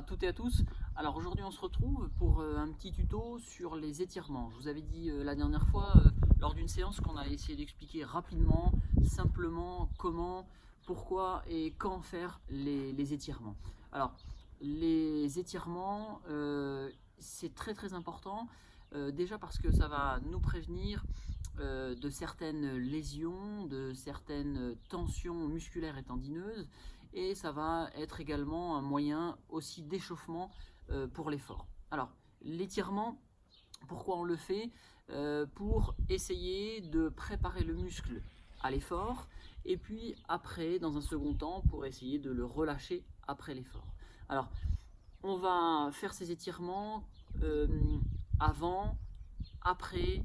toutes et à tous. Alors aujourd'hui on se retrouve pour un petit tuto sur les étirements. Je vous avais dit la dernière fois lors d'une séance qu'on allait essayer d'expliquer rapidement, simplement comment, pourquoi et quand faire les étirements. Alors les étirements c'est très important déjà parce que ça va nous prévenir de certaines lésions, de certaines tensions musculaires et tendineuses, et ça va être également un moyen aussi d'échauffement pour l'effort. Alors l'étirement, pourquoi on le fait? Pour essayer de préparer le muscle à l'effort, et puis après, dans un second temps, pour essayer de le relâcher après l'effort. Alors on va faire ces étirements avant, après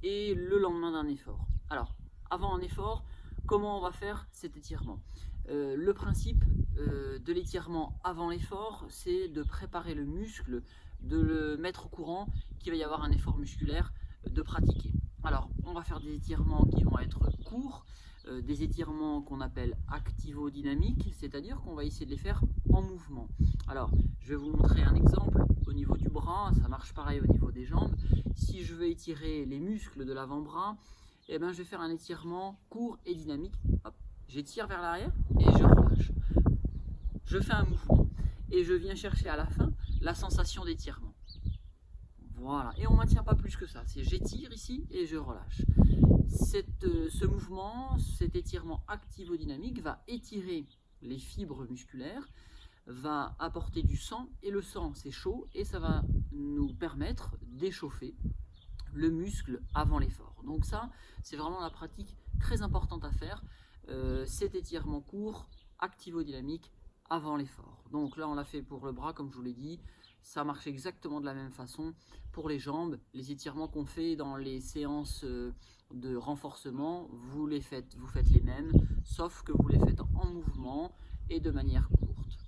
et le lendemain d'un effort. Alors, avant un effort, comment on va faire cet étirement? Le principe de l'étirement avant l'effort, c'est de préparer le muscle, de le mettre au courant qu'il va y avoir un effort musculaire, de pratiquer. Alors, on va faire des étirements qui vont être courts, des étirements qu'on appelle activo-dynamiques, c'est-à-dire qu'on va essayer de les faire en mouvement. Alors, je vais vous montrer un exemple au niveau du bras, ça marche pareil au niveau des jambes. Si je veux étirer les muscles de l'avant-bras, je vais faire un étirement court et dynamique. J'étire vers l'arrière et je relâche. Je fais un mouvement et je viens chercher à la fin la sensation d'étirement. Voilà, et on ne maintient pas plus que ça, c'est j'étire ici et je relâche. Ce mouvement, cet étirement activo-dynamique va étirer les fibres musculaires, va apporter du sang, et le sang c'est chaud et ça va nous permettre d'échauffer le muscle avant l'effort. Donc ça, c'est vraiment la pratique très importante à faire, cet étirement court, activo-dynamique avant l'effort. Donc là on l'a fait pour le bras comme je vous l'ai dit, ça marche exactement de la même façon pour les jambes. Les étirements qu'on fait dans les séances de renforcement, vous faites les mêmes, sauf que vous les faites en mouvement et de manière courte.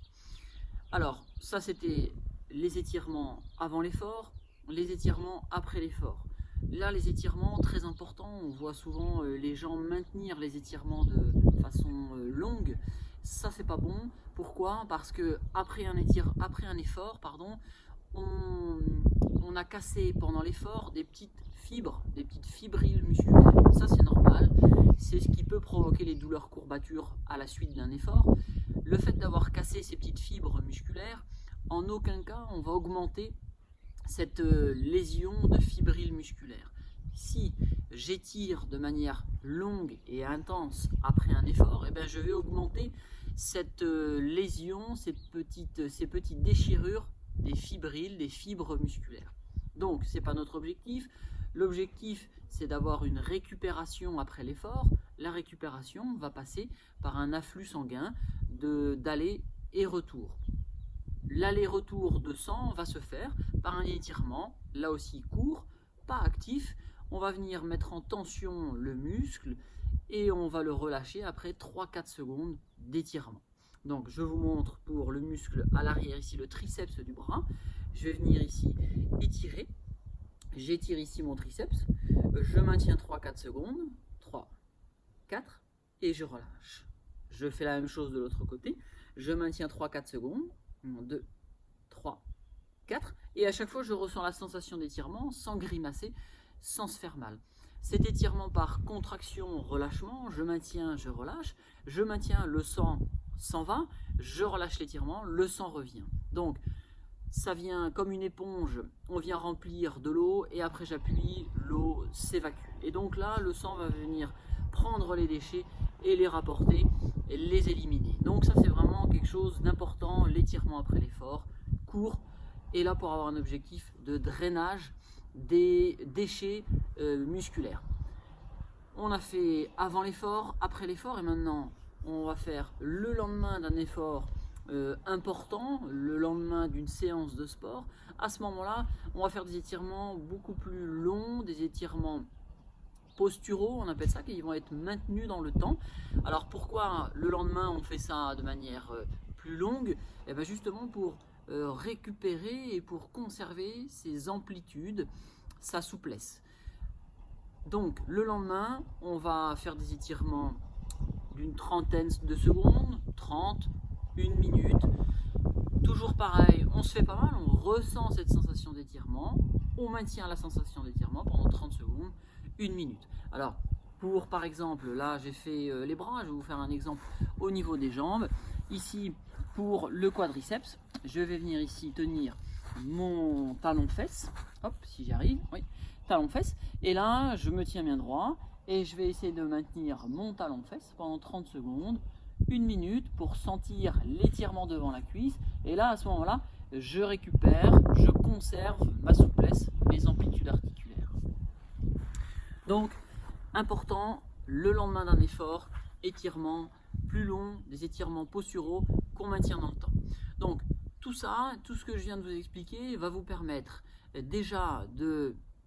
Alors ça c'était les étirements avant l'effort, les étirements après l'effort. Là les étirements très importants, on voit souvent les gens maintenir les étirements de façon longue. Ça c'est pas bon. Pourquoi? Parce que après un effort, on a cassé pendant l'effort des petites fibres, des petites fibrilles musculaires. Ça c'est normal, c'est ce qui peut provoquer les douleurs courbatures à la suite d'un effort. Le fait d'avoir cassé ces petites fibres musculaires, en aucun cas on va augmenter cette lésion de fibrilles musculaires. Si j'étire de manière longue et intense après un effort, je vais augmenter cette lésion, ces petites déchirures des fibrilles, des fibres musculaires. Donc ce n'est pas notre objectif. L'objectif c'est d'avoir une récupération après l'effort. La récupération va passer par un afflux sanguin d'aller et retour. L'aller-retour de sang va se faire par un étirement, là aussi court, pas actif. On va venir mettre en tension le muscle et on va le relâcher après 3-4 secondes d'étirement. Donc je vous montre pour le muscle à l'arrière ici, le triceps du bras. Je vais venir ici étirer. J'étire ici mon triceps. Je maintiens 3-4 secondes. 3, 4 et je relâche. Je fais la même chose de l'autre côté. Je maintiens 3-4 secondes. 2, 3, 4. Et à chaque fois, je ressens la sensation d'étirement sans grimacer, sans se faire mal. Cet étirement par contraction, relâchement, je maintiens, je relâche. Je maintiens, le sang s'en va. Je relâche l'étirement, le sang revient. Donc, ça vient comme une éponge, on vient remplir de l'eau et après j'appuie, l'eau s'évacue. Et donc là, le sang va venir prendre les déchets et les rapporter et les éliminer. Donc ça c'est vraiment quelque chose d'important, l'étirement après l'effort, court, et là pour avoir un objectif de drainage des déchets musculaires. On a fait avant l'effort, après l'effort, et maintenant on va faire le lendemain d'un effort important, le lendemain d'une séance de sport. À ce moment-là, on va faire des étirements beaucoup plus longs, des étirements posturaux, on appelle ça, qui vont être maintenus dans le temps. Alors pourquoi le lendemain on fait ça de manière plus longue? Justement pour récupérer et pour conserver ses amplitudes, sa souplesse. Donc le lendemain, on va faire des étirements d'une trentaine de secondes, 30, 1 minute, toujours pareil, on se fait pas mal, on ressent cette sensation d'étirement, on maintient la sensation d'étirement pendant 30 secondes, 1 minute. Alors, pour par exemple, là j'ai fait les bras, je vais vous faire un exemple au niveau des jambes. Ici, pour le quadriceps, je vais venir ici tenir mon talon-fesse, hop, si j'y arrive, oui, talon-fesse, et là je me tiens bien droit, et je vais essayer de maintenir mon talon-fesse pendant 30 secondes, 1 minute pour sentir l'étirement devant la cuisse, et là à ce moment-là, je récupère, je conserve ma souplesse, mes amplitudes articulaires. Donc, important, le lendemain d'un effort, étirement plus long, des étirements posturaux qu'on maintient dans le temps. Donc, tout ça, tout ce que je viens de vous expliquer va vous permettre déjà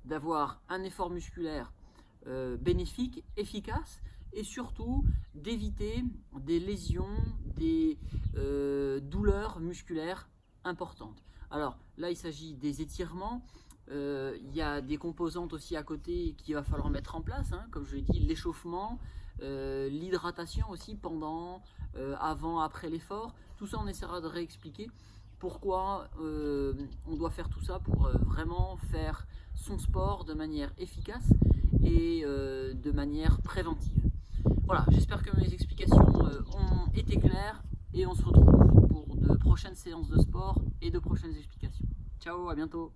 d'avoir un effort musculaire bénéfique, efficace, et surtout d'éviter des lésions, des douleurs musculaires importantes. Alors là, il s'agit des étirements. Il y a des composantes aussi à côté qu'il va falloir mettre en place, hein, comme je l'ai dit, l'échauffement, l'hydratation aussi pendant, avant, après l'effort. Tout ça, on essaiera de réexpliquer pourquoi on doit faire tout ça pour vraiment faire son sport de manière efficace et de manière préventive. Voilà, j'espère que mes explications ont été claires et on se retrouve pour de prochaines séances de sport et de prochaines explications. Ciao, à bientôt.